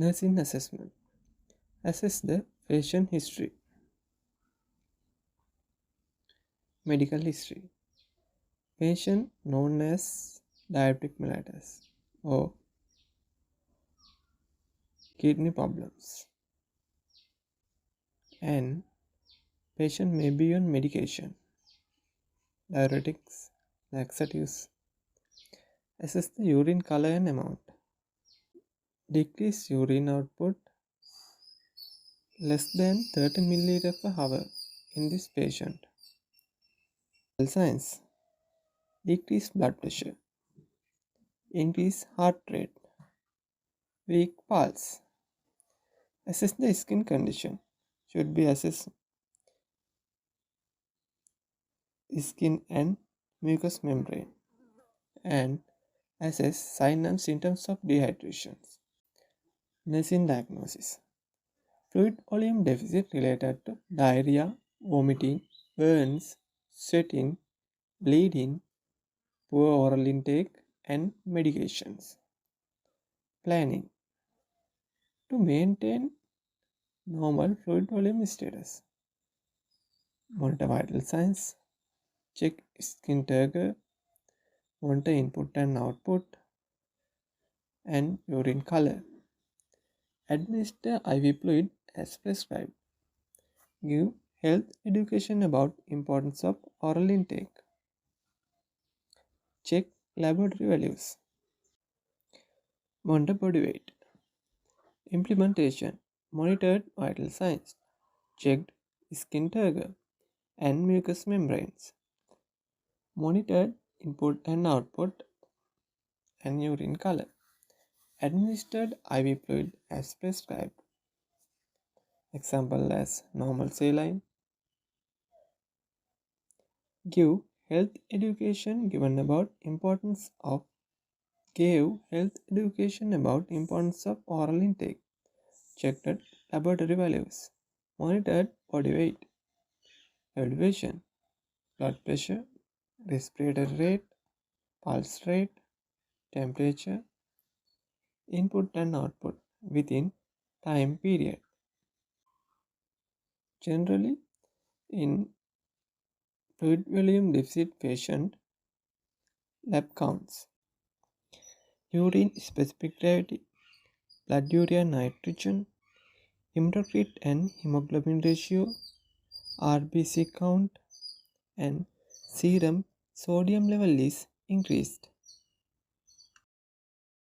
Nursing assessment. Assess the patient history. Medical history. Patient known as diabetic mellitus or kidney problems, and patient may be on medication, diuretics, laxatives. Assess the urine color and amount. Decrease urine output less than 30 milliliter per hour in this patient. Vital signs: decrease blood pressure, increase heart rate, weak pulse. Assess the skin condition. Should be assess skin and mucous membrane, and assess signs and symptoms of dehydration. Nursing diagnosis. Fluid volume deficit related to diarrhea, vomiting, burns, sweating, bleeding, poor oral intake, and medications. Planning. To maintain normal fluid volume status. Monitor vital signs. Check skin turgor. Monitor input and output and urine color. Administer IV fluid as prescribed. Give health education about importance of oral intake. Check laboratory values. Monitor body weight. Implementation. Monitored vital signs. Checked skin turgor and mucous membranes. Monitored input and output and urine color. Administered IV fluid as prescribed. Example as normal saline. Give health education given about importance of Gave health education about importance of oral intake. Checked laboratory values. Monitored body weight, elevation, blood pressure, respiratory rate, pulse rate, temperature, input and output within time period. Generally, in fluid volume deficit patient, lab counts, urine specific gravity, blood urea nitrogen, hematocrit and hemoglobin ratio, RBC count, and serum sodium level is increased.